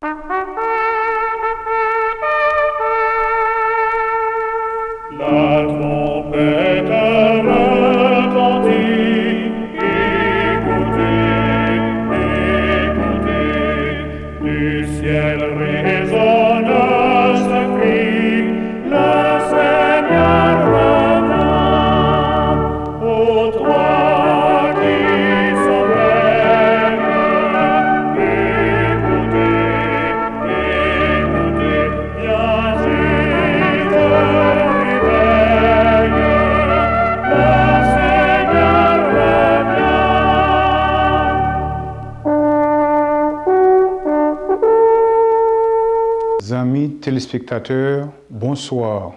La trompette retentit, écoutez, écoutez, du ciel résonne ce cri, le Seigneur revient, ô toi qui sommeilles, écoutez, écoutez, viens Jésus te réveille, le Seigneur revient. Amis téléspectateurs, bonsoir.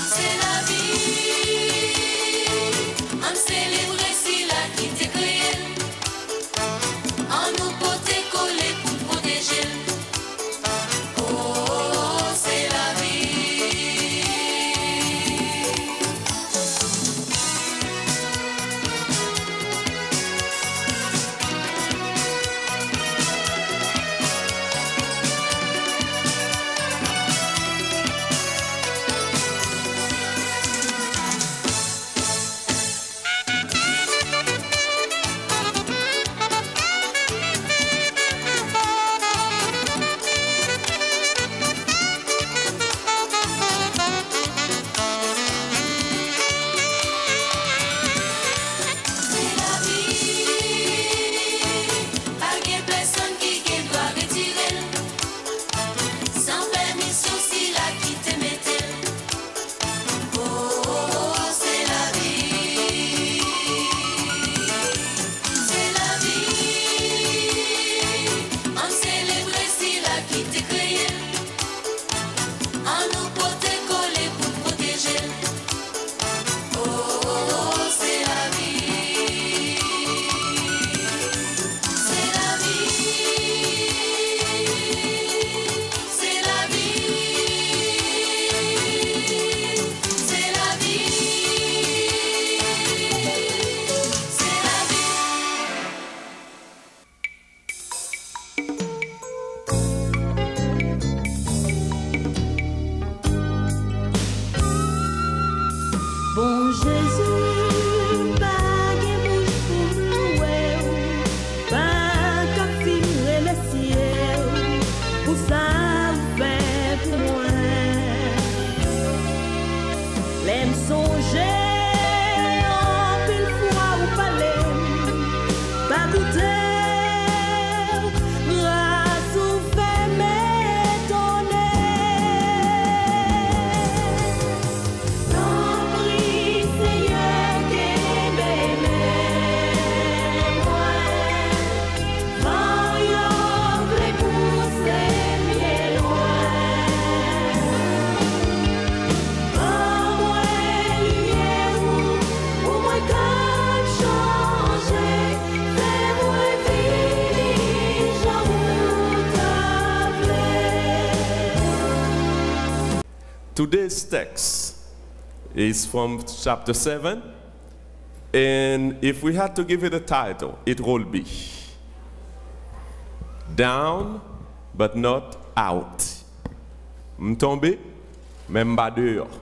C'est la vie. Bon Jésus, pas de bouche pour nous, pas qu'à finir le ciel, pour ça vous fait pour moi. L'aime songer, en pile fois ou palais, pas goûter, grâce ou fait m'étonner. Today's text is from chapter 7, and if we had to give it a title, it would be Down but not out. M'tombé, même pas dehors.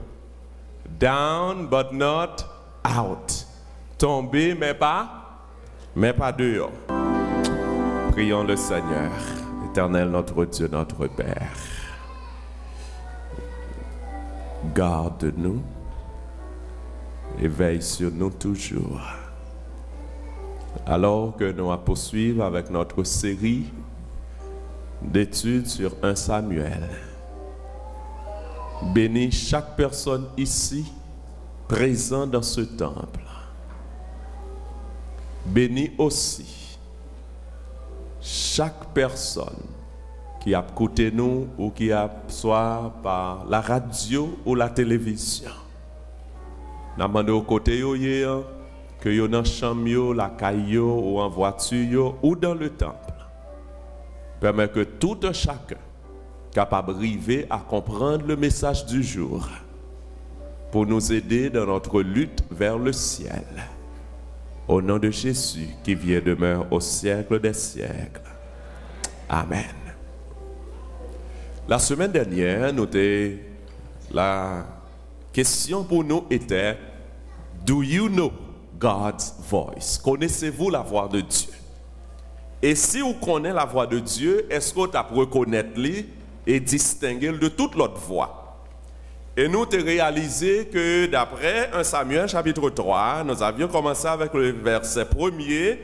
Down but not out. Tombé, mais pas dehors. Prions le Seigneur, Éternel notre Dieu, notre Père. Garde-nous et veille sur nous toujours. Alors que nous allons poursuivre avec notre série d'études sur 1 Samuel. Bénis chaque personne ici présente dans ce temple. Bénis aussi chaque personne qui a écouté nous ou qui a soit par la radio ou la télévision. Nous demandons au côté que yo dans chambre, la caille ou en voiture ou dans le temple. Permet que tout un chacun capable d'arriver à comprendre le message du jour pour nous aider dans notre lutte vers le ciel. Au nom de Jésus qui vient demeure au siècle des siècles. Amen. La semaine dernière, la question pour nous était Do you know God's voice? Connaissez-vous la voix de Dieu? Et si vous connaissez la voix de Dieu, est-ce que vous avez reconnaître et distinguer de toute l'autre voix? Et nous avons réalisé que d'après 1 Samuel chapitre 3, nous avions commencé avec le verset 1er,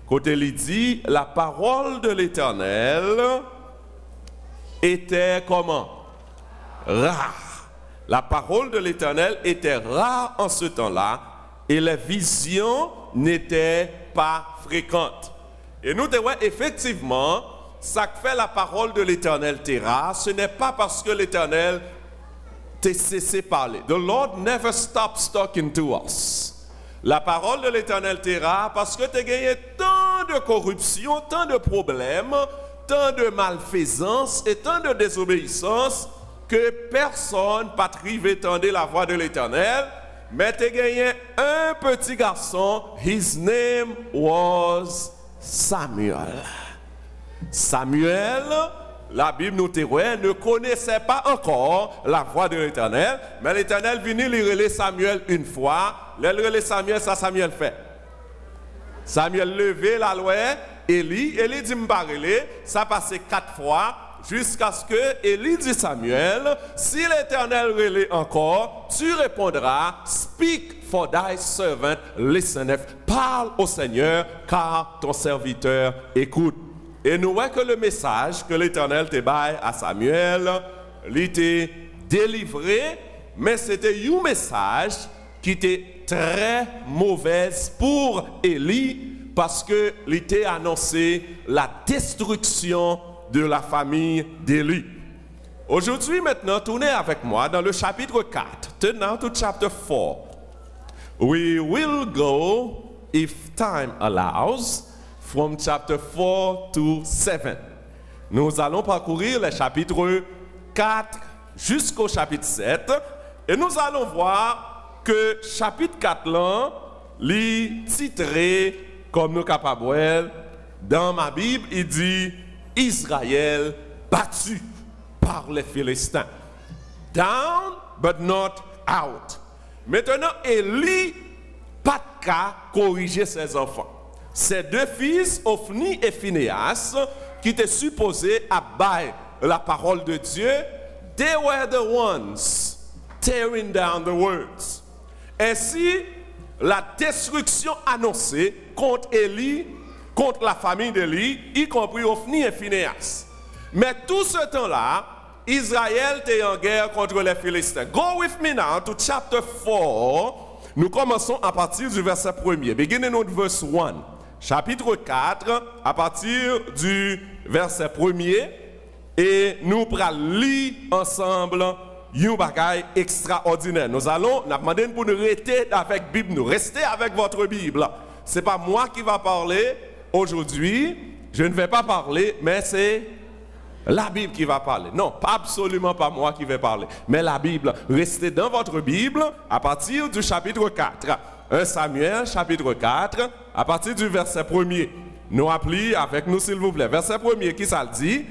côté il dit la parole de l'Éternel était comment? Rare. La parole de l'Éternel était rare en ce temps-là et les visions n'étaient pas fréquentes. Et nous disons effectivement, ça que fait la parole de l'Éternel était rare, ce n'est pas parce que l'Éternel t'a cessé parler. The Lord never stops talking to us. La parole de l'Éternel était rare parce que tu as gagné tant de corruption, tant de problèmes, tant de malfaisance et tant de désobéissance que personne n'a privé tendre la voix de l'Éternel. Mais tu as gagné un petit garçon, his name was Samuel. Samuel, la Bible nous dit, ne connaissait pas encore la voix de l'Éternel, mais l'Éternel venu lui relayer Samuel une fois. Le relayer Samuel, ça Samuel fait. Samuel levé la loi, Élie dit m'parler, ça passait 4 fois jusqu'à ce que Élie dit Samuel, si l'Éternel relaie encore, tu répondras, speak for thy servant listeneth, parle au Seigneur car ton serviteur écoute. Et nous voyons que le message que l'Éternel te baille à Samuel, il était délivré, mais c'était un message qui était très mauvais pour Élie parce que il était annoncé la destruction de la famille d'Élie. Aujourd'hui, maintenant, tournez avec moi dans le chapitre 4. Turn now to chapter 4. We will go, if time allows, from chapter 4 to 7. Nous allons parcourir les chapitres 4 jusqu'au chapitre 7 et nous allons voir que chapitre 4 là, li titré comme nous capables dans ma Bible, il dit Israël battu par les Philistins. Down but not out. Maintenant, Élie, pas de cas corriger ses enfants. Ses deux fils, Ophni et Phinehas, qui étaient supposés abattre la parole de Dieu, they were the ones tearing down the words. Ainsi, la destruction annoncée contre Élie, contre la famille d'Élie, y compris Ophni et Phinehas. Mais tout ce temps-là, Israël était en guerre contre les Philistins. Go with me now to chapter 4. Nous commençons à partir du verset 1er. Beginning with verse 1. Chapitre 4, à partir du verset 1er. Et nous allons lire ensemble un bagage extraordinaire. Nous demander pour nous rester avec la Bible. Nous rester avec votre Bible. Ce n'est pas moi qui va parler aujourd'hui. Je ne vais pas parler, mais c'est la Bible qui va parler. Non, absolument pas moi qui vais parler. Mais la Bible. Restez dans votre Bible à partir du chapitre 4. 1 Samuel, chapitre 4, à partir du verset 1er. Nous appelons avec nous, s'il vous plaît. Verset 1er, qui ça le dit?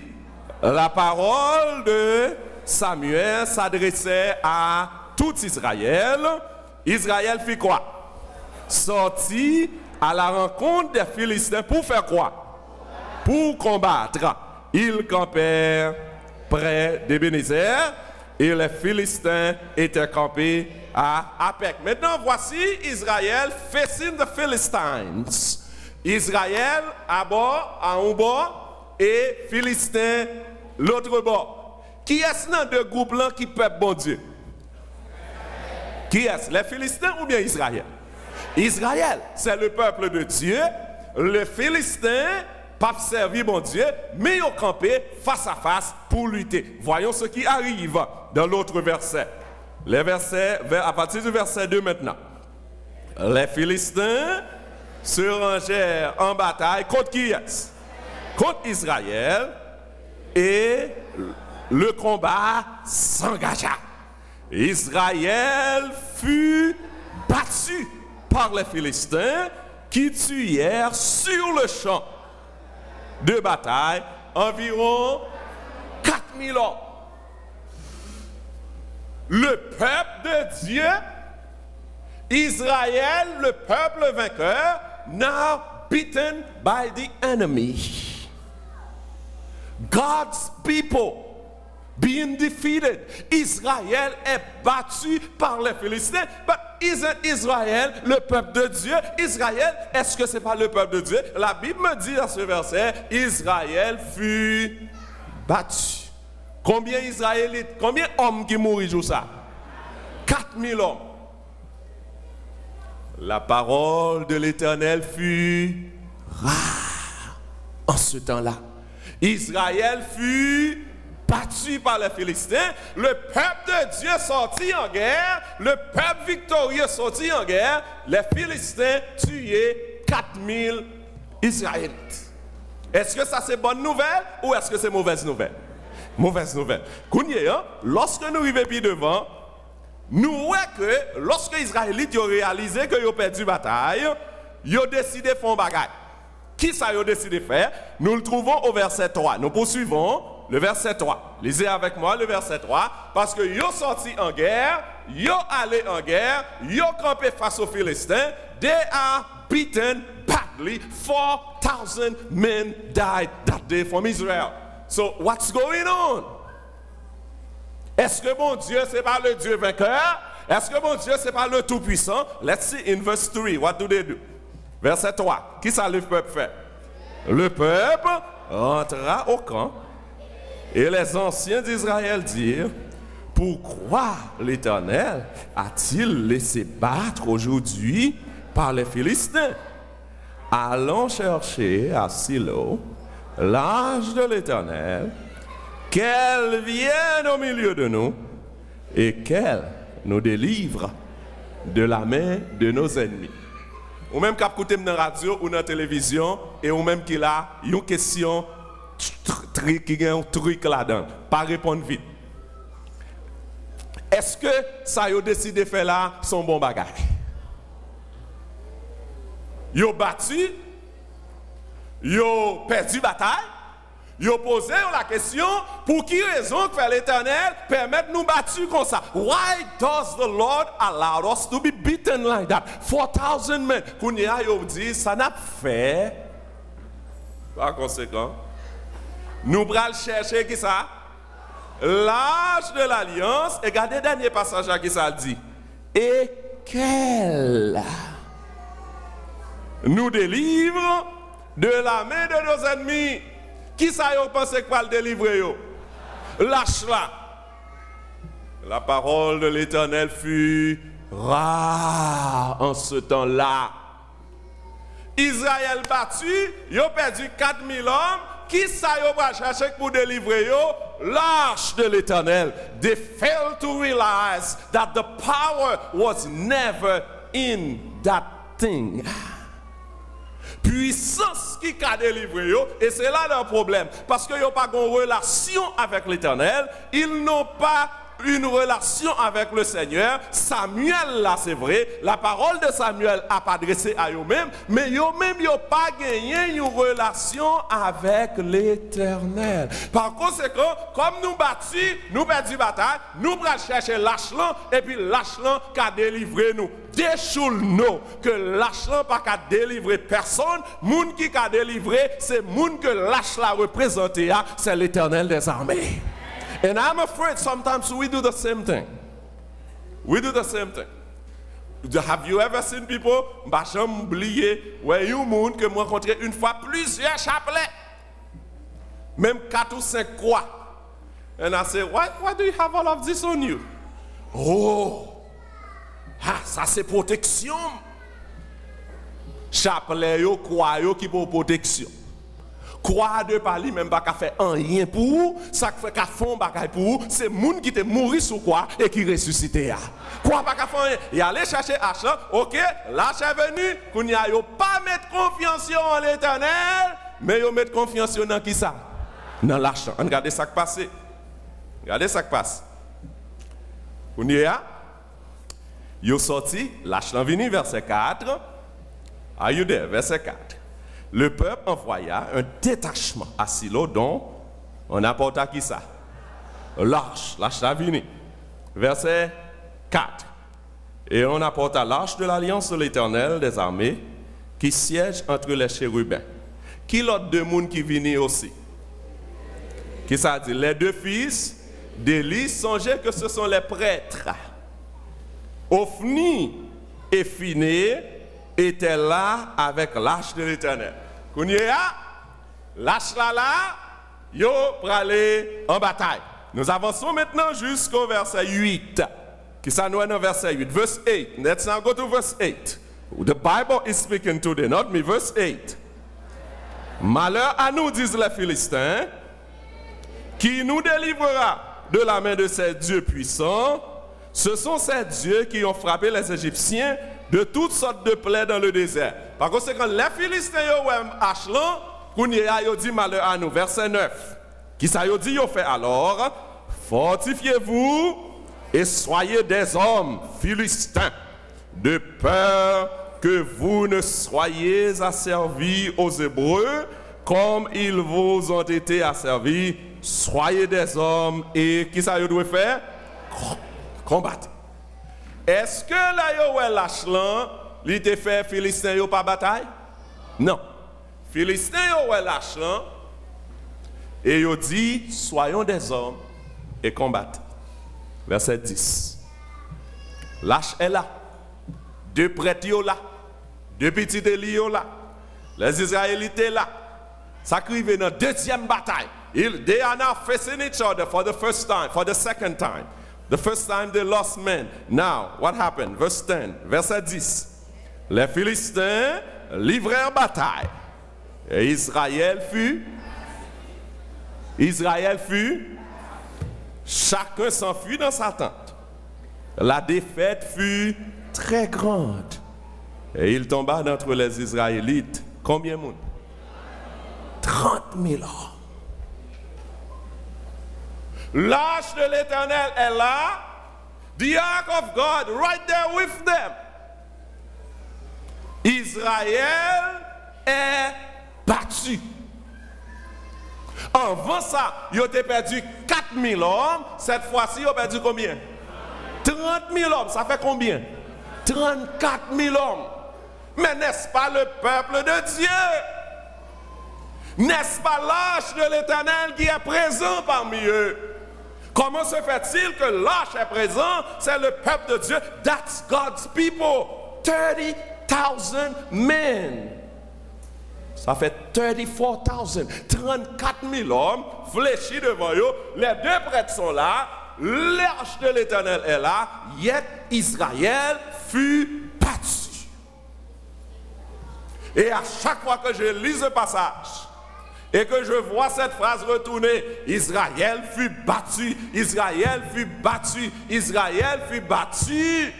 La parole de Samuel s'adressait à tout Israël. Israël fit quoi? Sorti à la rencontre des Philistins pour faire quoi? Pour combattre. Ils campèrent près d'Ebenezer et les Philistins étaient campés à Apec. Maintenant, voici Israël facing the Philistines. Israël à bord, à un bord, et Philistins l'autre bord. Qui est-ce dans deux groupes là qui peuple bon Dieu? Qui est-ce? Les Philistins ou bien Israël? Israël, c'est le peuple de Dieu. Les Philistins, pas servi bon Dieu, mais ils ont campé face à face pour lutter. Voyons ce qui arrive dans l'autre verset. Les versets, à partir du verset 2 maintenant. Les Philistins se rangèrent en bataille contre qui est-ce? Contre Israël, et le combat s'engagea. Israël fut battu par les Philistins qui tuèrent sur le champ de bataille environ 4000 hommes. Le peuple de Dieu, Israël, le peuple vainqueur, now beaten by the enemy. God's people being defeated. Israël est battu par les Philistins. But isn't Israël le peuple de Dieu? Israël, est-ce que ce n'est pas le peuple de Dieu? La Bible me dit dans ce verset, Israël fut battu. Combien Israélites, combien d'hommes qui mourent jour ça? 4000 hommes. La parole de l'Éternel fut rare en ce temps-là. Israël fut battu par les Philistins. Le peuple de Dieu sorti en guerre. Le peuple victorieux sorti en guerre. Les Philistins tuaient 4000 Israélites. Est-ce que ça c'est bonne nouvelle ou est-ce que c'est mauvaise nouvelle? Mauvaise nouvelle. Lorsque nous arrivons plus devant, nous voyons que lorsque les Israélites ont réalisé qu'ils ont perdu la bataille, ils ont décidé de faire un bagage. Qui ça a décidé de faire? Nous le trouvons au verset 3. Nous poursuivons le verset 3. Lisez avec moi le verset 3. Parce que ils ont sorti en guerre, ils ont allé en guerre, ils ont campé face aux Philistins. They are beaten badly. 4,000 men died that day from Israel. So what's going on? Est-ce que mon Dieu c'est pas le Dieu vainqueur? Est-ce que mon Dieu c'est pas le tout-puissant? Let's see in verse 3. What do they do? Verset 3. Qui ça le peuple fait? Le peuple entra au camp et les anciens d'Israël dirent: pourquoi l'Éternel a-t-il laissé battre aujourd'hui par les Philistins? Allons chercher à Silo l'ange de l'Éternel, qu'elle vienne au milieu de nous et qu'elle nous délivre de la main de nos ennemis. Ou même qui écoute dans la radio ou dans la télévision, et ou même qui a une question, qui a un truc là-dedans, pas répondre vite. Est-ce que ça y a décidé de faire là son bon bagage? Ils ont battu, ils ont perdu la bataille, Ils ont posé la question, pour qui raison que l'Éternel permet de nous battre comme ça? Why does the Lord allow us to be beaten like that? 4,000 men. Kounia, ils dit, ça n'a fait. Par conséquent, nous allons chercher qui ça? L'arche de l'alliance. Et regardez le dernier passage qui ça dit. Et qu'elle nous délivre de la main de nos ennemis. Qui ça yo pense qu'il va le délivrer yo? Lâche là. La parole de l'Éternel fut rare en ce temps-là. Israël battu, yo perdu 4,000 hommes. Qui ça yo va chercher pour délivrer yo? L'arche de l'Éternel. They failed to realize that the power was never in that thing. Puissance qui a délivré yo, et c'est là leur problème, parce qu'ils n'ont pas une relation avec l'Éternel, ils n'ont pas une relation avec le Seigneur. Samuel là c'est vrai, la parole de Samuel a pas adressé à eux-mêmes, mais eux-mêmes n'ont pas gagné une relation avec l'Éternel. Par conséquent, comme nous battus, nous perdons bataille, nous allons chercher l'Achlan, et puis l'Achlan qui a délivré nous. Déchoule-nous que l'Achlan pas qu'à délivrer personne, moun qui a délivré, c'est moun que l'Achlan représenté, c'est l'Éternel des armées. And I'm afraid sometimes we do the same thing. We do the same thing. Have you ever seen people, j'ai oublié, where you moun que moi rencontré une fois plusieurs chapelets, même 4 ou 5 croix. And I say, why do you have all of this on you? Oh, ça c'est protection. Chapelet yo, croix yo qui pour protection. Croix de Pali même pas qu'à faire rien pour vous, ça fait qu'à fond bagaille pour vous, c'est moun qui te mourir sous quoi et qui ressuscité. Croix pas qu'à faire rien. Y aller chercher Achlan, OK, l'Ach est venu, qu'on y a yo pas mettre confiance en l'Éternel, mais yo mettre confiance dans qui ça? Dans l'Achlan. Regardez ça qui passe. Regardez ça qui passe. Qu'on y a yo sorti, l'Achlan venu verset 4. Are you there? Verset 4. Le peuple envoya un détachement à Silo dont on apporta qui ça? L'arche vini. Verset 4. Et on apporta l'arche de l'alliance de l'Éternel des armées qui siège entre les chérubins. Qui l'autre deux monde qui vini aussi? Qui ça dit? Les deux fils d'Élie, songez que ce sont les prêtres. Ophni et Phiné étaient là avec l'arche de l'Éternel. Kounia, l'arche là, yo pour aller en bataille. Nous avançons maintenant jusqu'au verset 8. Qui ça nous est dans verset 8? Verse 8. Let's now go to verse 8. The Bible is speaking today, not me. Verse 8. Malheur à nous, disent les Philistins, qui nous délivrera de la main de ces dieux puissants. Ce sont ces dieux qui ont frappé les Égyptiens de toutes sortes de plaies dans le désert. Par conséquent, les Philistins ont Achlan, qu'on y a dit malheur à nous. Verset 9. Qui ça y dit, fait alors, fortifiez-vous et soyez des hommes philistins, de peur que vous ne soyez asservis aux Hébreux, comme ils vous ont été asservis. Soyez des hommes et qui ça y doit faire? Combattre. Est-ce que là yo l'Achlan, il te fait Philistin yo pas bataille? Non. Philistin yo l'Achlan et yo dit soyons des hommes et combattre. Verset 10. L'Ach est là. Deux prêtres yo là. Deux petits Élie yo là. Les Israélites là. Ça crive dans deuxième bataille. They are now facing each other for the first time, for the second time. The first time they lost men. Now, what happened? Verse 10, verset 10. Les Philistins livrèrent bataille. Et Israël fut. Chacun s'enfuit dans sa tente. La défaite fut très grande. Et il tomba d'entre les Israélites. Combien de monde? 30 000 hommes. L'arche de l'Éternel est là. The ark of God right there with them. Israël est battu. Avant ça, ils ont perdu 4000 hommes. Cette fois-ci, ils ont perdu combien? 30 000 hommes. Ça fait combien? 34 000 hommes. Mais n'est-ce pas le peuple de Dieu? N'est-ce pas l'arche de l'Éternel qui est présent parmi eux? Comment se fait-il que l'arche est présent? C'est le peuple de Dieu. That's God's people. 30,000 men. Ça fait 34,000. 34 000 hommes fléchis devant eux. Les deux prêtres sont là. L'arche de l'Éternel est là. Yet Israël fut battu. Et à chaque fois que je lis ce passage, et que je vois cette phrase retourner, Israël fut battu, Israël fut battu, Israël fut battu.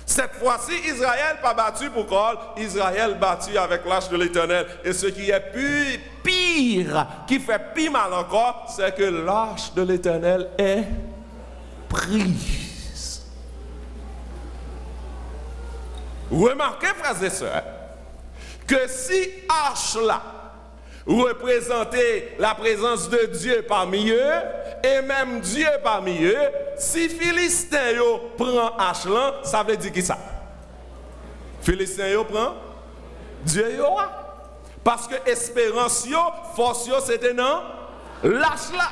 Cette fois-ci, Israël pas battu pour quoi? Israël battu avec l'arche de l'Éternel. Et ce qui est pire, qui fait pire mal encore, c'est que l'arche de l'Éternel est prise. Remarquez, frères et sœurs, que si arche là représentait la présence de Dieu parmi eux, et même Dieu parmi eux, si Philistin yo prend arche là, ça veut dire qui ça? Philistin yo prend Dieu yo. Parce que espérance yo, force yo, c'était non l'arche là.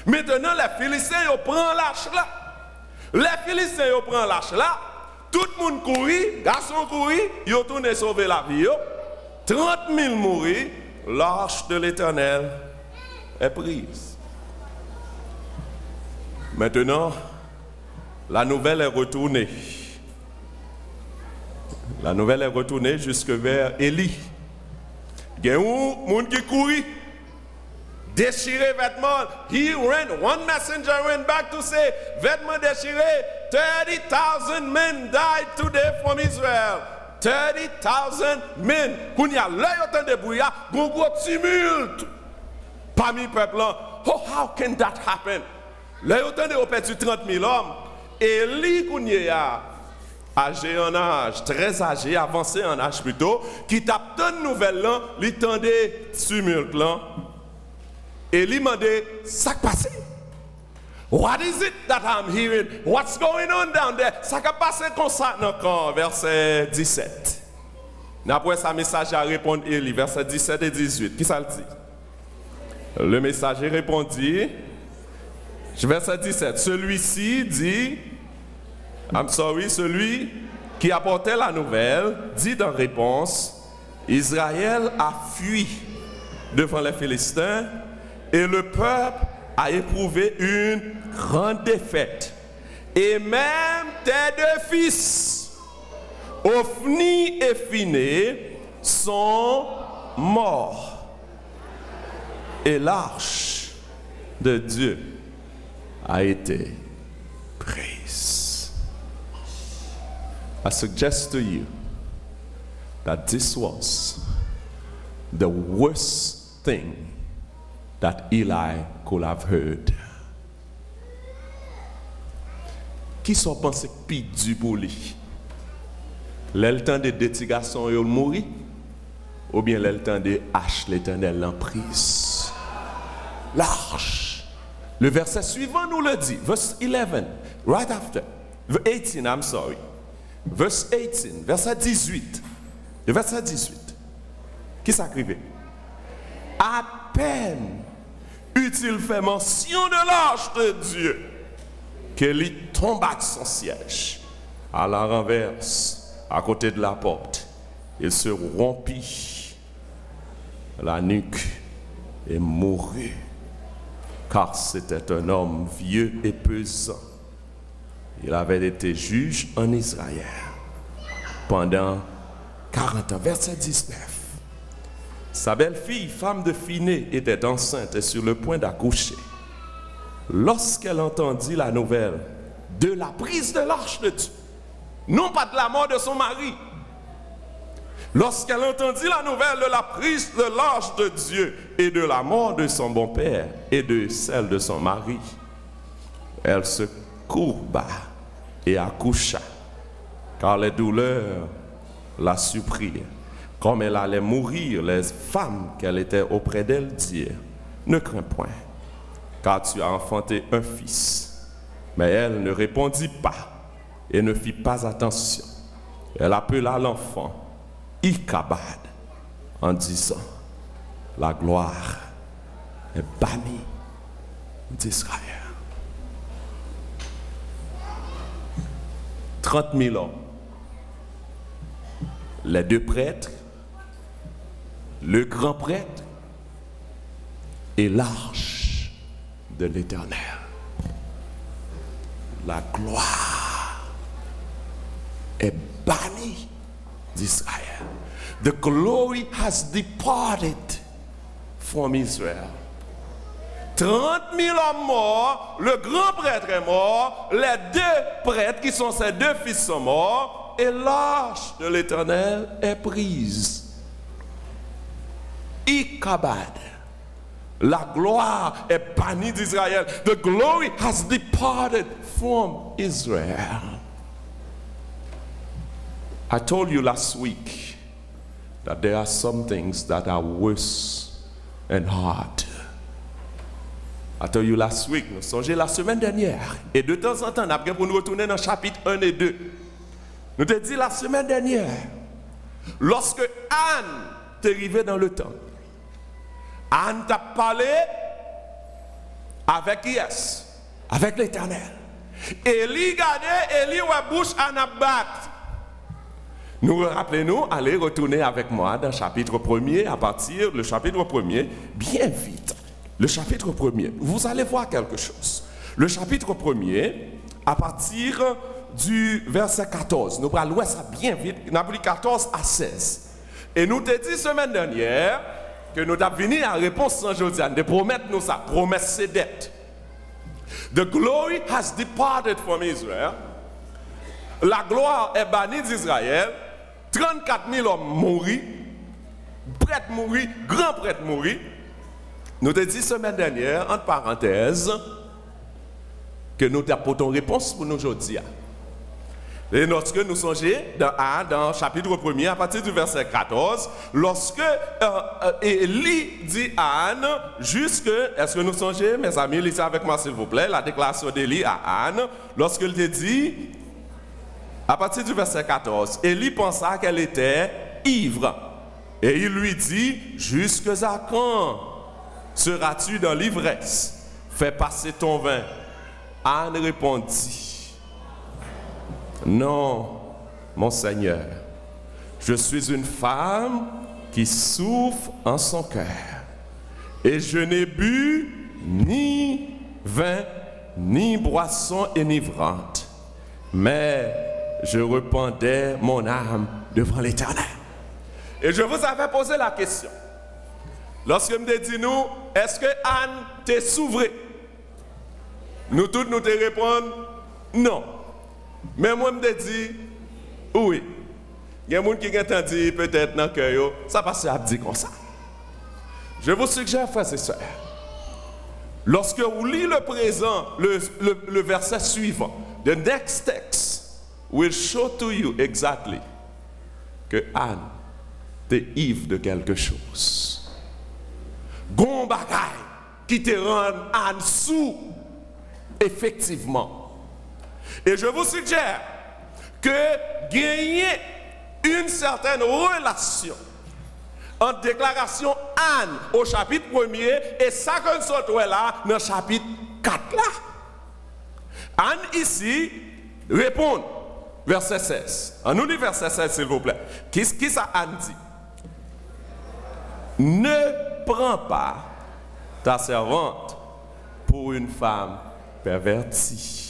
Maintenant les Philistins yo prend l'arche là. Les Philistins yo prend l'arche là. Tout le monde courit, garçon courit, yo tourne sauver la vie yo. 30 000 mourir. L'arche de l'Éternel est prise. Maintenant, la nouvelle est retournée. La nouvelle est retournée jusque vers Élie. Il y a un monde qui courit, déchiré vêtements. He ran, one messenger went back to say, vêtements déchirés, 30,000 men died today from Israel. 30,000 men. Quand il y a l'œil autant de bruit, il y a un gros tumulte parmi le peuple. Oh, how can that happen? L'œil autant de perdu 30 000 hommes. Et lui, quand il y a âgé en âge, très âgé, avancé en âge plutôt, qui tape une nouvelle là, il tendait tumulte là. Et il demandait, ça qui passe? What is it that I'm hearing? What's going on down there? Ça qui passe comme ça encore, verset 17. Après ça, message a répondu Élie, verset 17 et 18. Qui ça le dit? Le messager répondit, verset 17, celui-ci dit, celui qui apportait la nouvelle, dit en réponse, Israël a fui devant les Philistins et le peuple a éprouvé une grande défaite. Et même tes deux fils, Ophni et Phiné, sont morts. Et l'arche de Dieu a été prise. I suggest to you that this was the worst thing that Eli could have heard. Qui sont pensés plus dur pour lui? Le temps de deux garçons ils mourir ou bien le temps de hache l'Éternel en prise? L'arche. Le verset suivant nous le dit, verse 11, right after, 18, I'm sorry. Verse 18, verset 18. Le verset 18. Qui s'écrivait? À peine eut-il fait mention de l'arche de Dieu qu'il tomba de son siège à la renverse, à côté de la porte. Il se rompit la nuque et mourut, car c'était un homme vieux et pesant. Il avait été juge en Israël pendant 40 ans. Verset 19. Sa belle-fille, femme de Phiné, était enceinte et sur le point d'accoucher. Lorsqu'elle entendit la nouvelle de la prise de l'arche de Dieu, non pas de la mort de son mari, lorsqu'elle entendit la nouvelle de la prise de l'arche de Dieu et de la mort de son bon-père et de celle de son mari, elle se courba et accoucha, car les douleurs la supprirent. Comme elle allait mourir, les femmes qu'elle était auprès d'elle dirent, ne crains point, car tu as enfanté un fils. Mais elle ne répondit pas et ne fit pas attention. Elle appela l'enfant Ichabod en disant, la gloire est bannie d'Israël. 30 000 ans. Les deux prêtres, le grand prêtre et l'arche de l'Éternel. La gloire est bannie d'Israël. The glory has departed from Israel. 30 000 hommes morts, le grand prêtre est mort, les deux prêtres qui sont ses deux fils sont morts, et l'arche de l'Éternel est prise. Ichabod, la gloire est bannie d'Israël. The glory has departed from Israel. I told you last week that there are some things that are worse and hard. I told you last week, nous songeons la semaine dernière, et de temps en temps, après pour nous retourner dans chapitre 1 et 2, nous te dit la semaine dernière, lorsque Anne est arrivée dans le temple, Anne t'a parlé avec Yes, avec l'Éternel. Élie regardait, Élie ouais bouche Anne a battu. Nous rappelez-nous, allez retourner avec moi dans le chapitre 1er, à partir du chapitre 1er, bien vite. Le chapitre 1er, vous allez voir quelque chose. Le chapitre 1er, à partir du verset 14, nous allons voir ça bien vite, nous avons 14 à 16. Et nous t'ai dit semaine dernière que nous avons venu à réponse sans Josiane, de promettre nous ça, promesse c'est dette. The glory has departed from Israel. La gloire est bannie d'Israël. 34 000 hommes mourir, prêtres mourir, grands prêtres mourir. Nous t'ai dit semaine dernière, entre parenthèses, que nous t'apportons réponse pour nous aujourd'hui. Et lorsque nous songeons dans le chapitre 1er, à partir du verset 14, lorsque Élie dit à Anne, jusque, est-ce que nous songeons, mes amis, lisez avec moi s'il vous plaît, la déclaration d'Élie à Anne, lorsqu'il te dit, à partir du verset 14, Élie pensa qu'elle était ivre. Et il lui dit, jusque à quand seras-tu dans l'ivresse? Fais passer ton vin. Anne répondit, non, mon Seigneur, je suis une femme qui souffre en son cœur, et je n'ai bu ni vin, ni boisson enivrante, mais je rependais mon âme devant l'Éternel. Et je vous avais posé la question. Lorsque me dit nous, est-ce que Anne t'est s'ouvrait? Nous tous nous te répondons non. Mais moi me dit oui. Il y a des gens qui ont dit peut-être dans le cœur, ça passe à dire comme ça. Je vous suggère, frères et sœurs, lorsque vous lisez le présent, le verset suivant, the next text will show to you exactly que Anne t'est ivre de quelque chose. Gon bagay qui te rend Anne sous, effectivement. Et je vous suggère que gagner une certaine relation entre déclaration Anne au chapitre 1er et ça que nous sommes là dans le chapitre 4 là. Anne ici répond, verset 16. En nous lit verset 16 s'il vous plaît. Qu'est-ce que ça Anne dit? Ne prends pas ta servante pour une femme pervertie.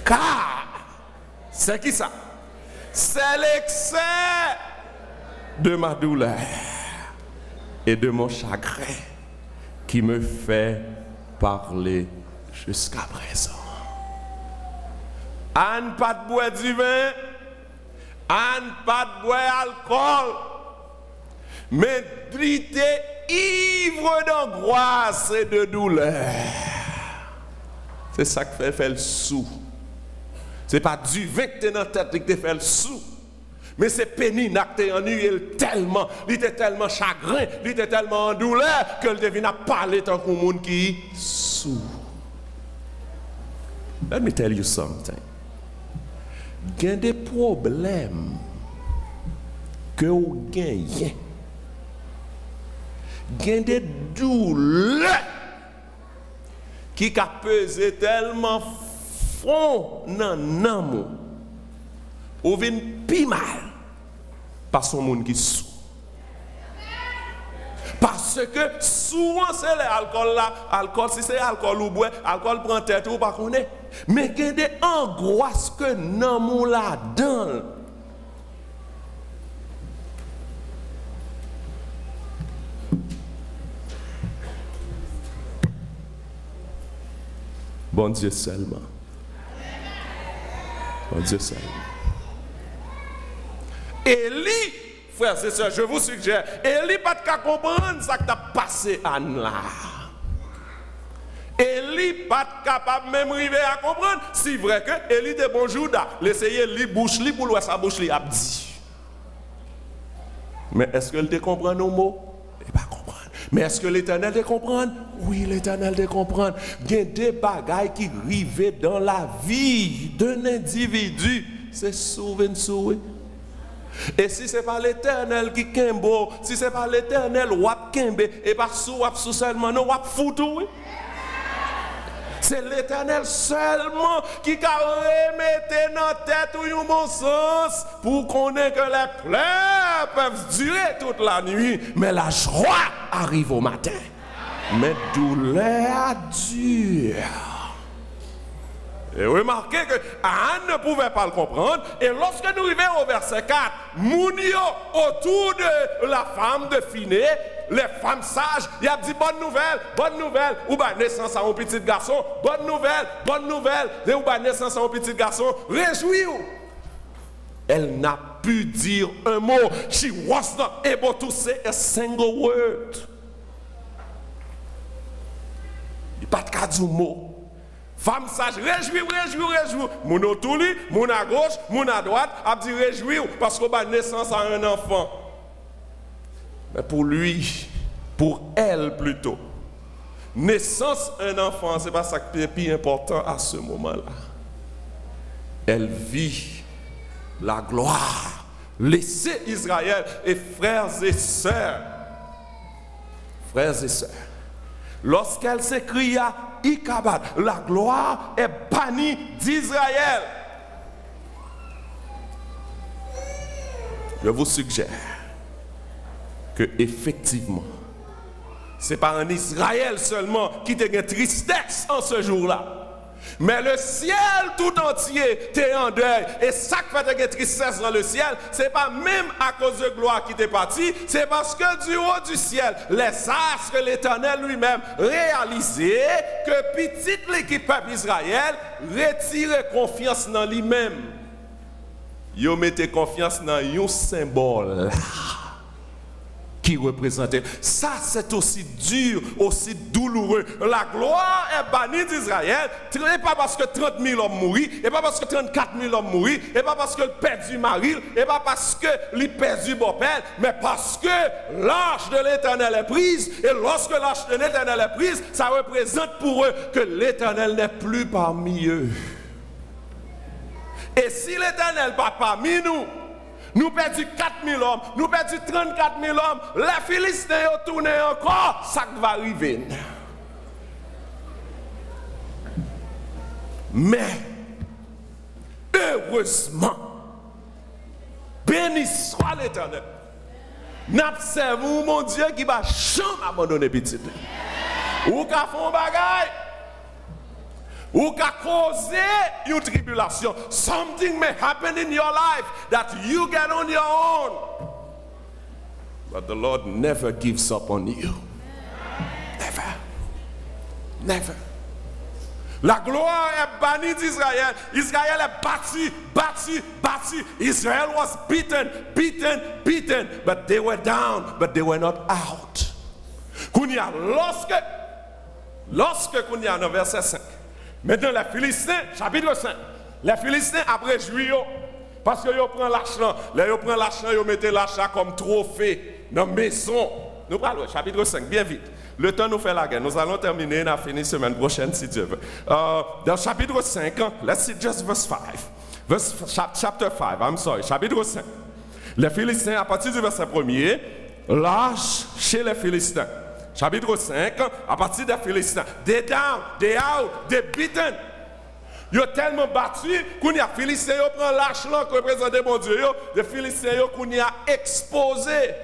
Car, c'est qui ça? C'est l'excès de ma douleur et de mon chagrin qui me fait parler jusqu'à présent. Anne pas de boire du vin, Anne pas de boire alcool, mais était ivre d'angoisse et de douleur. C'est ça qui fait le sou. C'est pas du vin que tu es dans la tête qui te fait le sou. Mais c'est Péninac qui ennuyé tellement, il était tellement chagrin, il était tellement en douleur que le devine à parler tant qu'un monde qui sourd. Let me tell you something. Il y a des problèmes que vous gagnez. Il y a des douleurs qui a pesé tellement fond dans l'amour. Ou vient plus mal par son monde qui sous. Parce que souvent c'est l'alcool là, alcool si c'est alcool ou bois, alcool prend tête ou pas connaît. Mais il y a des angoisses que l'amour là dedans. Bon Dieu seulement. Bon Dieu seulement. Élie, frères et sœurs, je vous suggère, Élie pas de comprendre ça que t'as passé à là. Élie pas capable même arriver à comprendre. C'est vrai que Élie de bon Judas, l'essayer li bouche li pour sa bouche li a dit. Mais est-ce qu'elle te comprend nos mots? Il pas comprendre. Mais est-ce que l'Éternel te comprend? Oui, l'Éternel te comprend. Il y a des bagailles qui arrivent dans la vie d'un individu. C'est souvent souhait. Et si ce n'est pas l'Éternel qui kembo, si ce n'est pas l'Éternel wap kembe, et pas sous seulement, non wap foutou, oui. C'est l'Éternel seulement qui a remetté dans la tête un bon sens pour qu'on ait que les pleurs peuvent durer toute la nuit, mais la joie arrive au matin. Mais douleur dure. Et remarquez que Anne ne pouvait pas le comprendre. Et lorsque nous arrivons au verset 4, Mounio autour de la femme de Phiné, les femmes sages, il a dit bonne nouvelle, ou bien naissance à un petit garçon, bonne nouvelle, ou bien naissance à un petit garçon, réjouis-vous. Elle n'a pu dire un mot. She was not able to say a single word. Il n'y a pas de cas du mot. Femme sage, réjouis. Mon autour, mon à gauche, mon à droite, a dit réjouis parce qu'on a naissance à un enfant. Mais pour lui, pour elle plutôt, naissance un enfant, c'est pas ça qui est plus important à ce moment-là. Elle vit la gloire. Laissez Israël et frères et sœurs. Lorsqu'elle s'écria Ikabad, la gloire est bannie d'Israël. Je vous suggère que effectivement, ce n'est pas en Israël seulement qui te gagne tristesse en ce jour-là. Mais le ciel tout entier t'es en deuil. Et ça qui fait de tristesse dans le ciel, ce n'est pas même à cause de gloire qui t'est parti, c'est parce que du haut du ciel, les astres, l'Éternel lui-même réalisé que petite l'équipe peuple Israël retire confiance dans lui-même. Yo mettez confiance dans un symbole qui représentait. Ça, c'est aussi dur, aussi douloureux. La gloire est bannie d'Israël, et pas parce que 30 000 hommes mourent, et pas parce que 34 000 hommes mourent, et pas parce que le perdu mari, et pas parce que le perdu beau-père, mais parce que l'arche de l'Éternel est prise, et lorsque l'arche de l'Éternel est prise, ça représente pour eux que l'Éternel n'est plus parmi eux. Et si l'Éternel n'est pas parmi nous, nous perdons 4 000 hommes, nous perdons 34 000 hommes, les Philistins ont tourné encore, ça va arriver. Mais, heureusement, béni soit l'Éternel. N'observons mon Dieu qui va jamais abandonner petit. Ou qu'a fait un bagaille, ou qu'a causé une tribulation. Something may happen in your life that you get on your own. But the Lord never gives up on you. Never. Never. La gloire est bannie d'Israël. Israël est battu. Israel was beaten. But they were down, but they were not out. Kounia, lorsque Kounia, dans verset 5, maintenant les Philistins, chapitre 5, les Philistins après Juillet, Parce que ils prennent l'argent. Là, ils prennent l'argent, ils mettent l'argent comme trophée dans la maison. Nous parlons, chapitre 5, bien vite. Le temps nous fait la guerre. Nous allons terminer, nous finir semaine prochaine si Dieu veut. Dans chapitre 5, let's see just verse 5. Chapter 5, I'm sorry, chapitre 5. Les Philistins, à partir du verset 1er, lâchent chez les Philistins. Chapitre 5, à partir des Philistins. They down, they out, they beaten. Ils ont tellement battu qu'on y a Philistins, ils prennent l'argent qui représente mon Dieu. Les Philistins, qu'on y a exposé.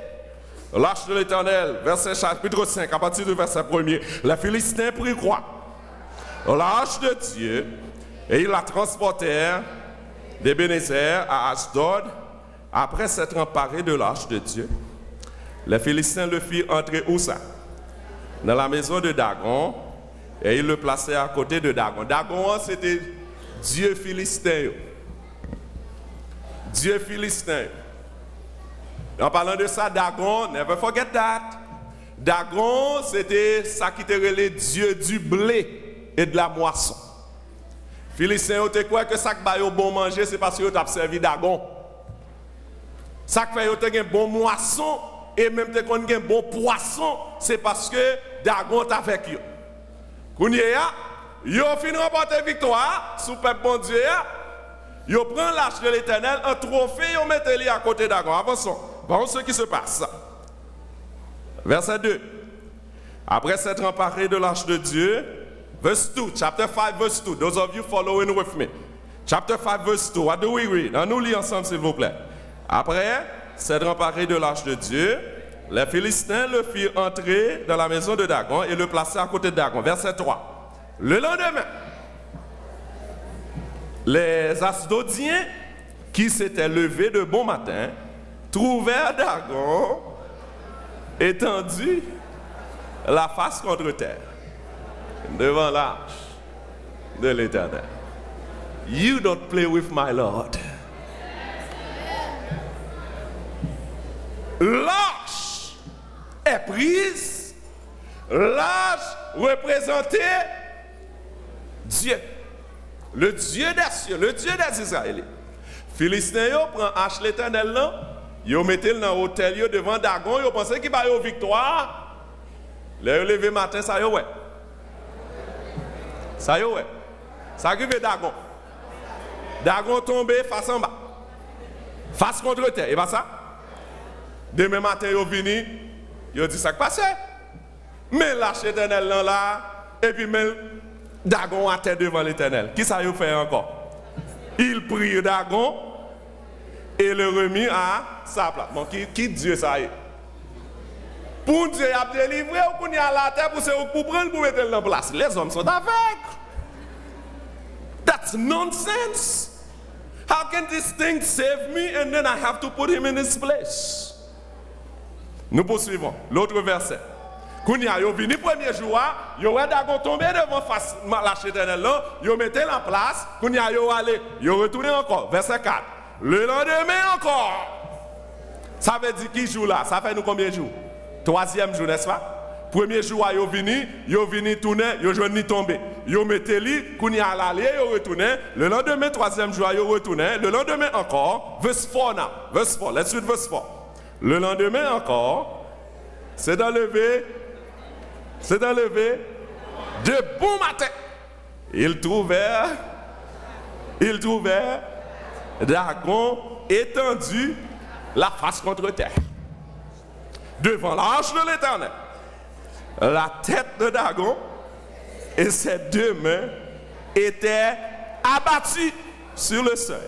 L'arche de l'Éternel, verset chapitre 5, à partir du verset 1er. Les Philistins prirent quoi? L'arche de Dieu, et ils la transportèrent d'Ebenezer à Ashdod. Après s'être emparés de l'arche de Dieu, les Philistins le firent entrer où ça? Dans la maison de Dagon, et ils le placèrent à côté de Dagon. Dagon, c'était Dieu philistin. Dieu philistin. En parlant de ça, Dagon, never forget that. Dagon, c'était ça qui était relé Dieu du blé et de la moisson. Philistin, tu crois que ça qui va bon manger, c'est parce que tu as servi Dagon. Ça qui fait un bon moisson et même tu as un bon poisson, c'est parce que Dagon est avec eux. Quand ils ont fini de remporter victoire sous le peuple bon Dieu, ils prennent l'arche de l'Éternel, un trophée, ils mettent les à côté de Dagon. Avançons. Voyons ce qui se passe. Verset 2. Après s'être emparé de l'arche de Dieu, verse 2, chapter 5, verse 2. Those of you following with me. Chapter 5, verse 2. What do we read? Nous lisons ensemble, s'il vous plaît. Après s'être emparé de l'arche de Dieu, les Philistins le firent entrer dans la maison de Dagon et le placèrent à côté de Dagon. Verset 3. Le lendemain, les Asdodiens qui s'étaient levés de bon matin trouvèrent Dagon étendu la face contre terre devant l'arche de l'Éternel. You don't play with my Lord. L'arche est prise. L'arche représentait Dieu. Le Dieu des cieux, le Dieu des Israéliens. Philistins prennent l'arche de l'Éternel là. Ils mettent dans l'hôtel devant Dagon, ils pensaient qu'il va y avoir victoire. Là, ils levé matin, ça y est, ouais. Ça y est, ouais. Ça arrive Dagon. Dagon tombé face en bas. Face contre terre. Et pas ça? Demain matin, ils viennent, ils disent ça qui passe. Mais l'arche éternelle là, et puis mais Dagon à terre devant l'Éternel. Qui ça y fait encore? Il prie Dagon et le remis à sa place. Bon, qui Dieu ça y est? Pour Dieu a délivré ou pour y aller à la terre pour prendre pour mettre en place. Les hommes sont avec. That's nonsense. How can this thing save me and then I have to put him in his place? Nous poursuivons. L'autre verset. Quand ils sont venus le premier jour, ils ont Dagon tombé devant l'arche éternelle là, ils ont mis en place. Quand ils sont allés, ils ont retourné encore. Verset 4. Le lendemain encore. Ça veut dire qui joue là? Ça fait nous combien de jours? Troisième jour, n'est-ce pas? Premier jour, ils ont venu tourner, ils ont joué tomber. Ils ont mis les, quand ils sont allés, ils ont retourné. Le lendemain, troisième jour, ils ont retourné. Le lendemain encore. Verse 4 now. Verse 4. Let's read verse 4. Le lendemain encore, c'est d'enlever de bon matin. Ils trouvèrent Dagon étendu la face contre terre devant l'arche de l'Éternel. La tête de Dagon et ses deux mains étaient abattues sur le seuil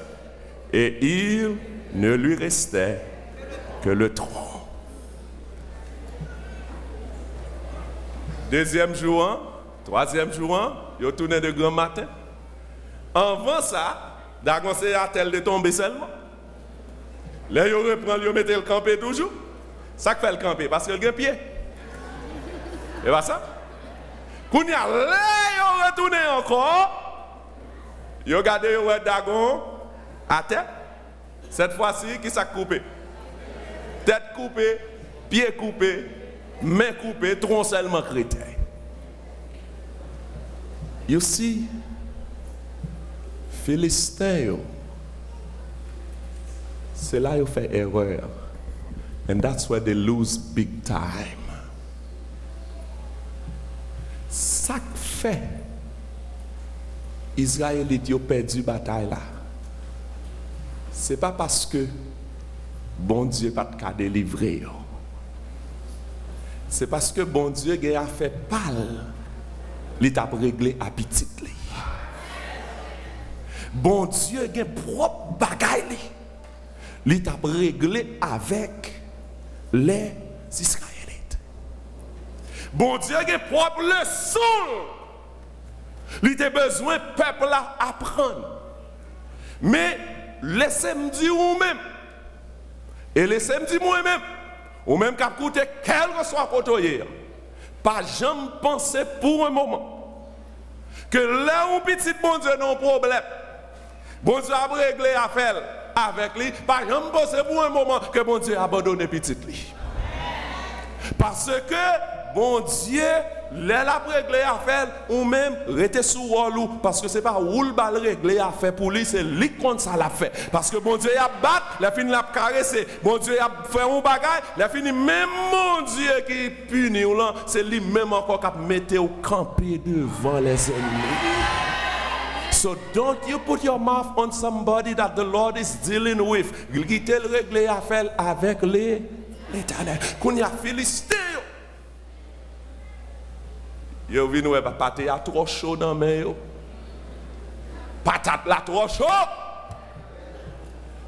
et il ne lui restait que le tronc. Deuxième jour, troisième jour, il a tourné de grand matin. Avant ça, Dagon s'est à tel de tomber seulement. Là, il reprend, il met le camper toujours. Ça fait le camper parce qu'il a un pied. Et pas ça? Quand il a retourné encore, il a regardé Dagon à terre. Cette fois-ci, qui s'est coupé? Tête coupée, pied coupé, main coupée, tronc seulement chrétien. You see, Philistins, C'est là qu'ils font erreur. And that's where they lose big time. Ça fait Israélites ont perdu la bataille là. C'est pas parce que bon Dieu pas de délivrer. C'est parce que bon Dieu a fait pâle. Il t'a réglé à petit. Bon Dieu a propre bagaille. Il t'a réglé avec les Israélites. Bon Dieu a propre leçon. Il a besoin du peuple à apprendre. Mais laissez-moi dire vous-même. Et laissez-moi dire moi-même. Ou même qu'à coûter quel que soit côté. Pas jamais penser pour un moment que là où petit bon Dieu n'a un problème. Bon Dieu a réglé l'affaire avec lui. Pas jamais penser pour un moment que bon Dieu a abandonné petit lui. Parce que bon Dieu, là a réglé l'affaire ou même rester sous wallou parce que c'est pas où le bal réglé l'affaire pour lui, c'est lui contre ça l'a fait. Parce que bon Dieu a battu, la fini l'a caressé. Bon Dieu a fait un bagage, la fini même mon Dieu qui punit ou là, c'est lui même encore qui mettait au camper devant les ennemis. So don't you put your mouth on somebody that the Lord is dealing with. Il quitte le régler affaire avec l'Éternel. Qu'on y a Philistin. Yo vinn ouais patate a trop chaud dans main yo. Patate la trop chaud.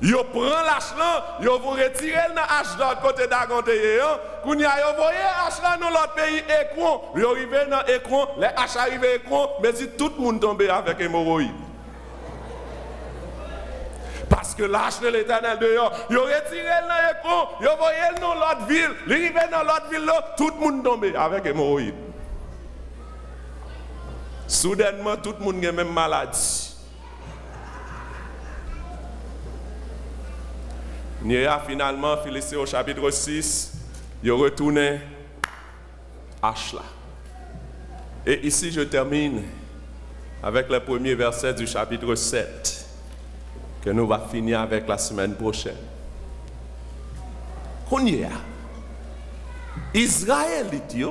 Yo prend l'âge là, yo vous retirer dans l'âge de l'autre côté d'Agonte yo. Qu'on y a yo voyé l'âge là dans l'autre pays Écron. Yo arrivé dans Écron, les haches arrivé Écron, mais si tout le monde tombé avec hémorroïde. Parce que l'âge de l'Éternel de yo retiré dans Écron, yo voyé dans l'autre ville, il arrivé dans l'autre ville là, tout le monde tombé avec hémorroïde. Soudainement, tout le monde a même maladie. Néa finalement, Philistin au chapitre 6, il retourné à Ashla. Et ici, je termine avec le premier verset du chapitre 7, que nous allons finir avec la semaine prochaine. On y est. Israélite,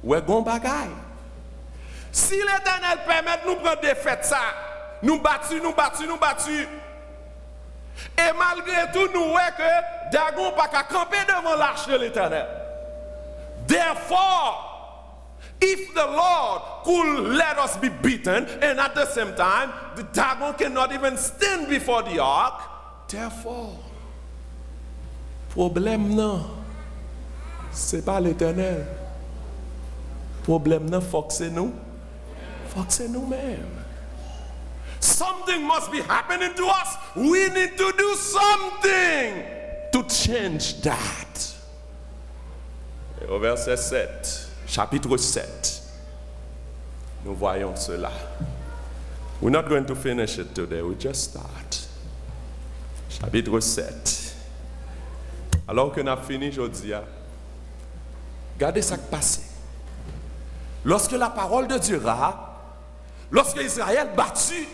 ouais, gon bagay. Si l'Éternel permet de nous prendre des fêtes, ça, nous battus. Et malgré tout, nous voyons que Dagon n'a pas qu'à camper devant l'arche de l'Éternel. Therefore, if the Lord could let us be beaten, and at the same time, the Dagon cannot even stand before the ark, therefore, problème non, c'est pas l'Éternel. Problème non, faut que c'est nous. Faut que c'est nous-mêmes. Something must be happening to us. We need to do something to change that. Et au verset 7, chapitre 7, nous voyons cela. We're not going to finish it today, we just start. Chapitre 7. Alors que nous avons fini aujourd'hui, regardez ce qui passe. Lorsque la parole de Dieu lorsque Israël battu,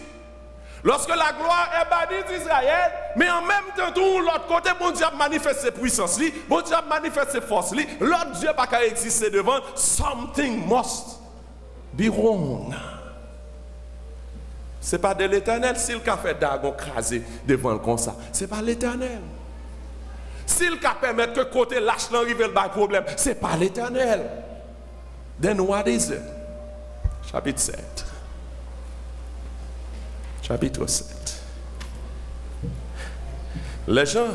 lorsque la gloire est bannie d'Israël, mais en même temps, tout l'autre côté, bon Dieu manifeste ses puissances, bon Dieu manifeste ses forces, l'autre Dieu n'a pas exister devant, something must be wrong. Ce n'est pas de l'Éternel s'il a fait Dagon crasé devant le comme ça. Ce n'est pas l'Éternel. S'il a permis que côté lâche n'arrive le problème, ce n'est pas l'Éternel. Then what is it? Chapitre 7. Chapitre 7. Les gens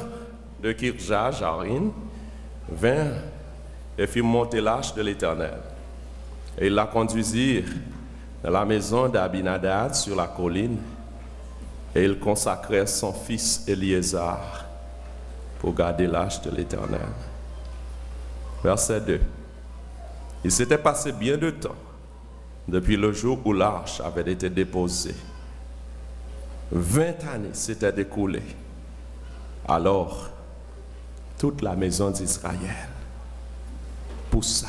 de Kirja, Jarin, vinrent et firent monter l'arche de l'Éternel. Et ils la conduisirent dans la maison d'Abinadab sur la colline, et ils consacrèrent son fils Éléazar pour garder l'arche de l'Éternel. Verset 2. Il s'était passé bien de temps depuis le jour où l'arche avait été déposée. 20 années s'étaient écoulées. Alors, toute la maison d'Israël poussa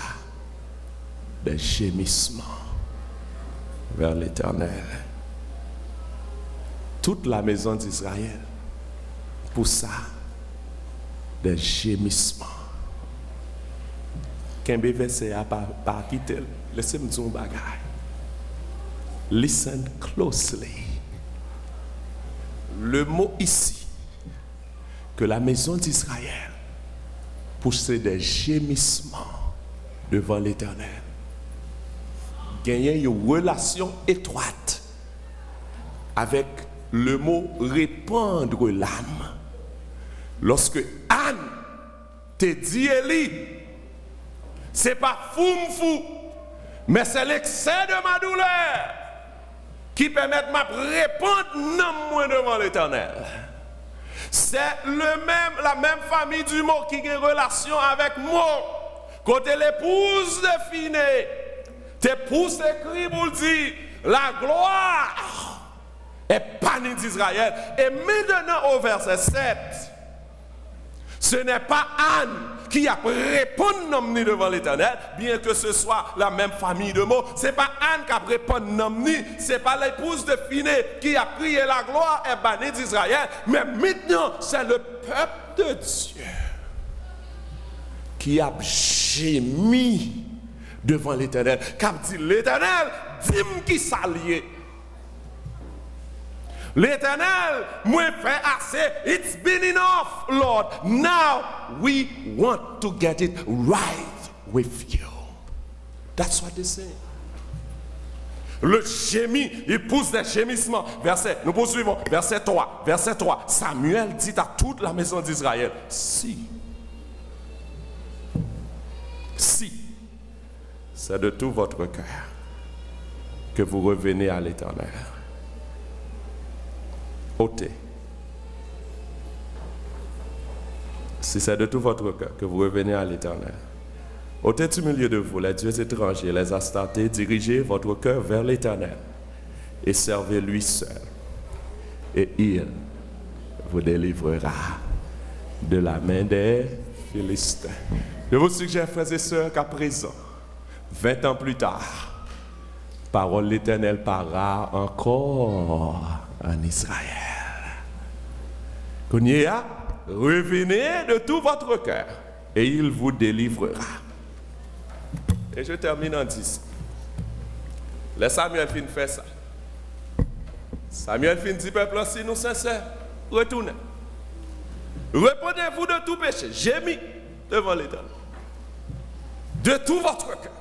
des gémissements vers l'Éternel. Toute la maison d'Israël pour ça, des gémissements. Qu'un verset a pas quitté. Laissez-moi dire un bagage. Listen closely. Le mot ici, que la maison d'Israël poussait des gémissements devant l'Éternel, gagnait une relation étroite avec le mot répandre l'âme. Lorsque Anne te dit Élie, c'est pas fou, mais c'est l'excès de ma douleur qui permet de me répandre non moins devant l'Éternel. C'est la même famille du mot qui a une relation avec moi. Côté l'épouse de Finé, t'épouse écrit pour dire la gloire est bannie d'Israël. Et maintenant au verset 7, ce n'est pas Anne qui a répondu devant l'Éternel, bien que ce soit la même famille de mots. Ce n'est pas Anne qui a répondu, ce n'est pas l'épouse de Finé qui a crié la gloire est bannie d'Israël, mais maintenant c'est le peuple de Dieu qui a gémi devant l'Éternel, qui a dit l'Éternel, dis-moi qui s'allie. L'Éternel, moi fait assez. It's been enough, Lord. Now we want to get it right with you. That's what they say. Le gémi, il pousse des gémissements. Nous poursuivons. Verset 3. Verset 3. Samuel dit à toute la maison d'Israël, si c'est de tout votre cœur que vous revenez à l'Éternel, ôtez. Si c'est de tout votre cœur que vous revenez à l'Éternel, ôtez du milieu de vous les dieux étrangers, les astartés, dirigez votre cœur vers l'Éternel et servez-lui seul. Et il vous délivrera de la main des Philistins. Je vous suggère, frères et sœurs, qu'à présent, 20 ans plus tard, parole de l'Éternel parlera encore en Israël. Kounia, revenez de tout votre cœur et il vous délivrera. Et je termine en disant, les Samuel fin fait ça. Samuel fin dit peuple, si nous sincères, retournez. Répondez-vous de tout péché, gémis devant l'Éternel. De tout votre cœur.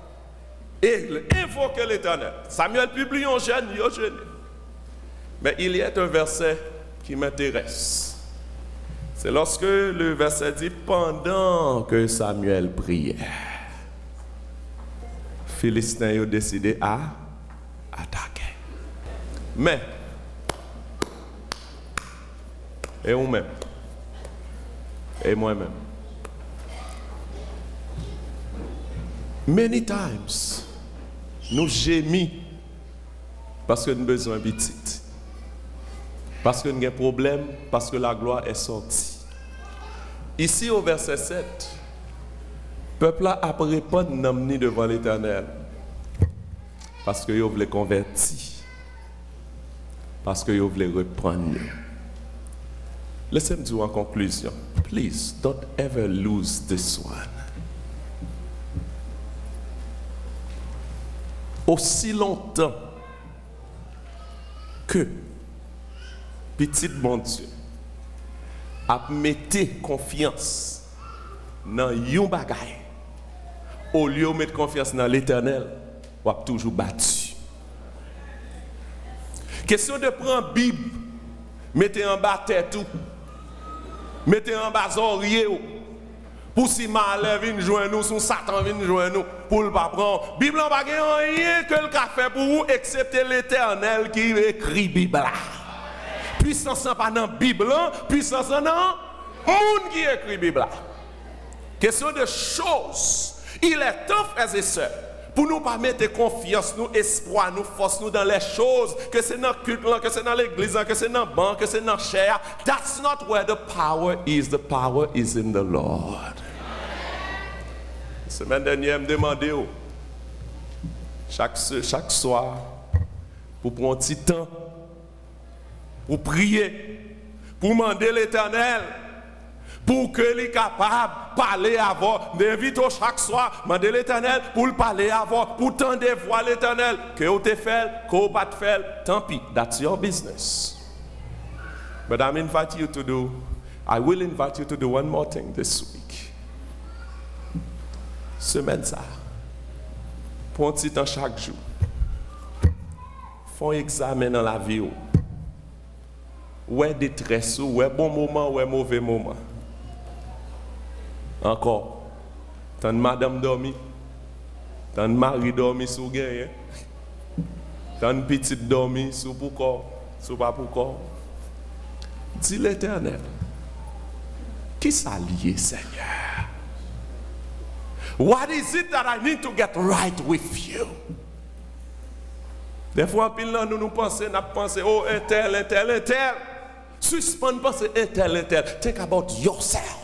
Et invoquez l'Éternel. Samuel publie un jeûne, mais il y a un verset qui m'intéresse. C'est lorsque le verset dit pendant que Samuel priait, Philistins ont décidé à attaquer. Mais, et vous-même, et moi-même, many times, nous gémissons parce que nous avons besoin de petit. Parce que nous avons un problème, parce que la gloire est sortie. Ici au verset 7, le peuple a répondu devant l'Éternel. Parce que vous voulez convertir. Parce que vous voulez reprendre. Laissez-moi dire en conclusion. Please, don't ever lose this one. Aussi longtemps que petit bon Dieu a mis confiance dans yon bagay au lieu de mettre confiance dans l'Éternel, on a toujours battu. Question de prendre la Bible, mettez en bas tête tout, mettez en bas oreiller pour si mal vient joindre nous, si Satan vient joindre nous, pour le pas prendre. Bible n'a pas rien que le fait pour vous, excepté l'Éternel qui écrit Bible. Puissance pas dans la Bible, puissance dans le monde qui écrit Bible. Question de choses. Il est temps, frères et sœurs, pour nous pas mettre confiance, nous, espoir, nous, force, nous dans les choses, que c'est dans le culte, que c'est dans l'église, que c'est dans le banc, que c'est dans le chair. That's not where the power is. The power is in the Lord. La semaine dernière, je me demandais chaque soir, pour prendre un petit temps, pour prier, pour demander l'Éternel, pour que les capable de parler avant. M'invite chaque soir, demander l'Éternel pour le parler avant, pour tendre voix l'Éternel. Que vous te fait, que vous pas te fait, tant pis, that's your business. But I will invite you to do one more thing this week. Semaine ça, pour un petit temps chaque jour, font examen dans la vie. Où est détresse, où est bon moment, où est mauvais moment. Encore, tant de madame dormi, tant de mari dormi sous gain, tant de petite dormi sous pourquoi, sous pas pourquoi. Dis l'Éternel, qui s'allie, Seigneur? What is it that I need to get right with you? Des fois, nous pensons, oh, un tel. Suspend, pensez, un tel. Think about yourself.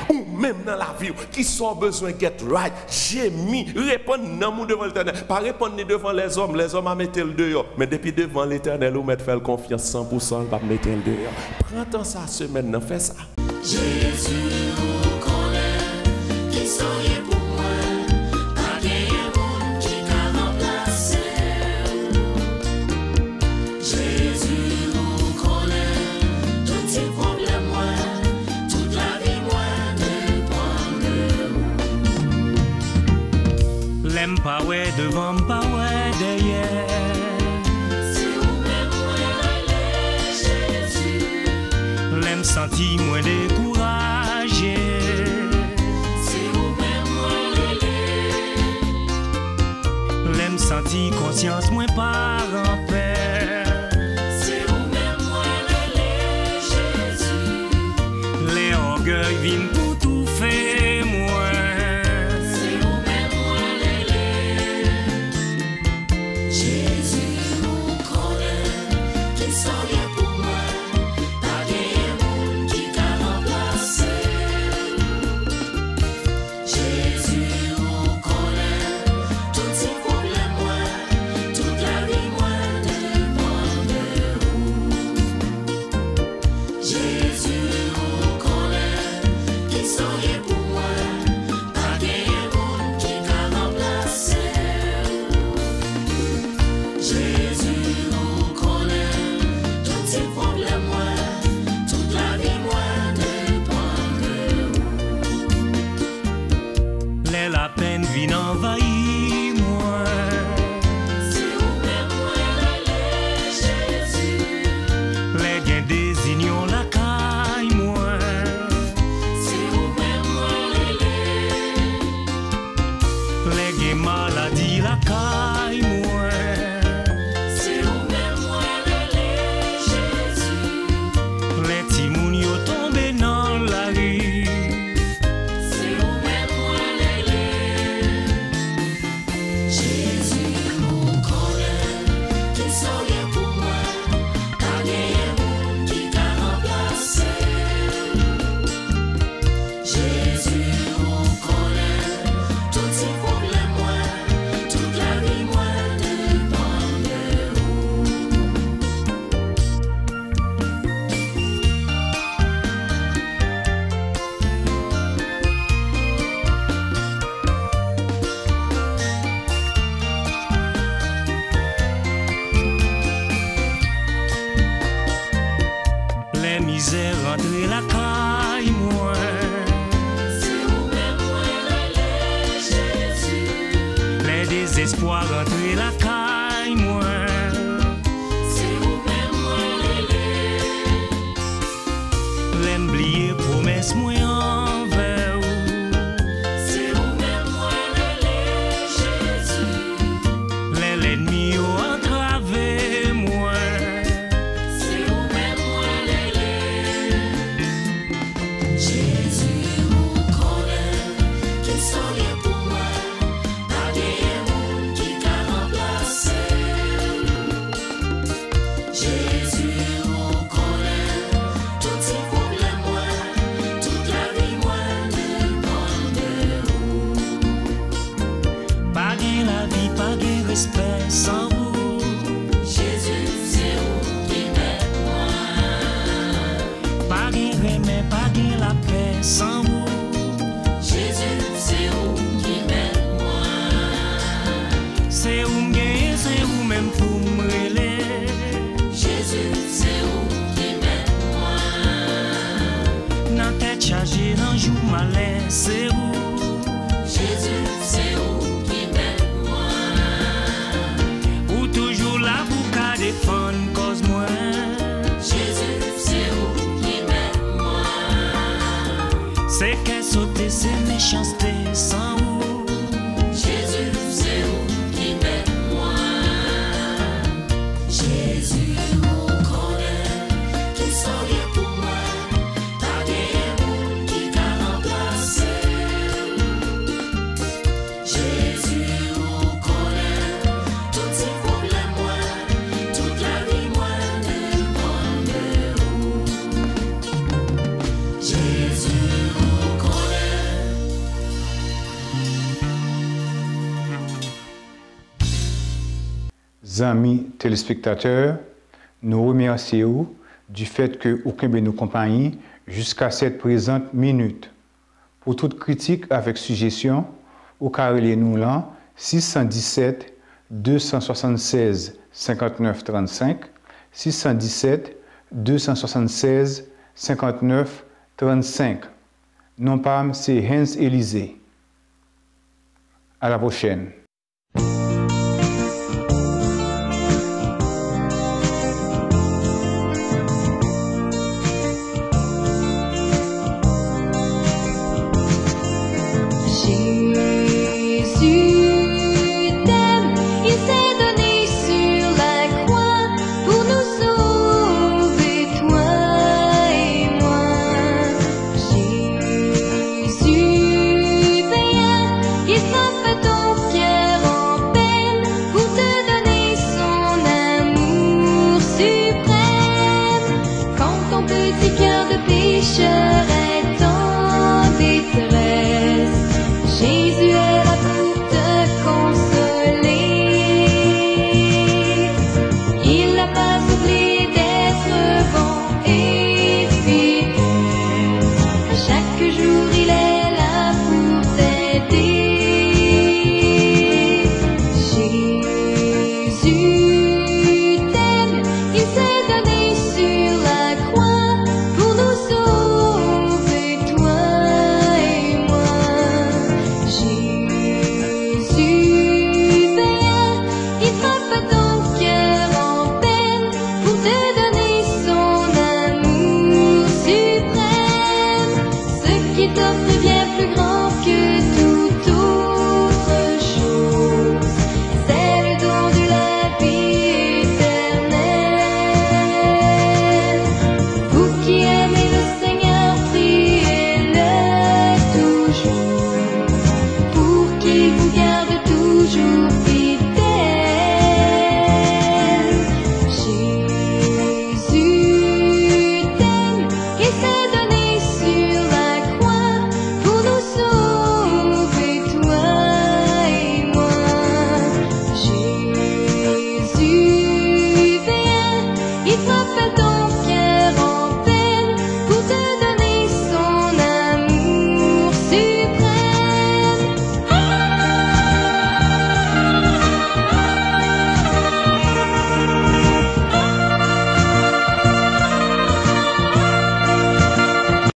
Ou même dans la vie, qui sont besoin de get right. J'ai mis, répondre non devant l'Éternel. Pas répondre devant les hommes à mettre le dehors. Mais depuis devant l'Éternel, ou mettre faire confiance 100%, pas mettre le dehors. Prends temps ça semaine, fais ça. Jésus, vous connaissez qui soyez pour moi, pas de monde qui t'a remplacé. Jésus, vous connaissez tous ces problèmes, toute la vie, moi, dépend de vous. L'aime pas ouais devant, pas ouais derrière. Si vous m'aimez, moi, Jésus. L'aime senti moins découragé. Si vous m'aimez, L'aime senti conscience moins par en paix. si vous m'aimez, Jésus. Les orgueils viennent pour tout faire moi. Si vous m'aimez, Jésus, vous connaissez qui soyez pour moi, pas de monde qui t'a remplacé. Jésus, vous connaissez tous ces problèmes, toute la vie, moi, dépend de vous. Jésus, vous connaissez qui soyez pour moi, pas de monde qui t'a remplacé. Jésus, vous connaissez tous ces problèmes, toute la vie, moi, dépend de vous. La peine vient envahir moi. Si vous m'aimez, Jésus. Les gains désignent la caille moi. Si vous m'aimez, Les gains maladie la caille moi. si vous m'aimez, Jésus. Les timoun yo tombé dans la rue. Si vous m'aimez, Jésus, vous connaissez qui soyez pour moi, pas de monde qui t'a remplacé. Jésus, vous connaissez tous ces problèmes, toute la vie, moi, dépend de vous. Les misères rentrent la caille moi. Si vous m'aimez, Jésus. Les désespoirs rentrent la caille moi. Si vous m'aimez, Les m'blier promesses moi envers vous. si vous m'aimez, Jésus. L'ennemi yo entravé moi. Si vous m'aimez, Jésus, vous connaissez qui soyez pour moi, pas de monde qui t'a remplacé. parler, c'est où? Jésus, c'est où qui met moi? Ou toujours là pour qu'à défendre cause moi? Jésus, c'est où qui met moi? C'est qu'elle sauter, c'est méchanceté sans où? Jésus, c'est où qui met moi? Jésus, on connaît qui saurait pour moi. Pas de monde qui t'a remplacé. Jésus, on connaît tous ces problèmes, moi, toute la vie, moi, dépend de vous. Jésus, on connaît. Amis téléspectateurs, nous remercions du fait que vous avez nous compagnie jusqu'à cette présente minute. Pour toute critique avec suggestion, vous carrelez nous là 617 276 59 35 617 276 59 35. Non pas c'est Hans Élysée. À la prochaine.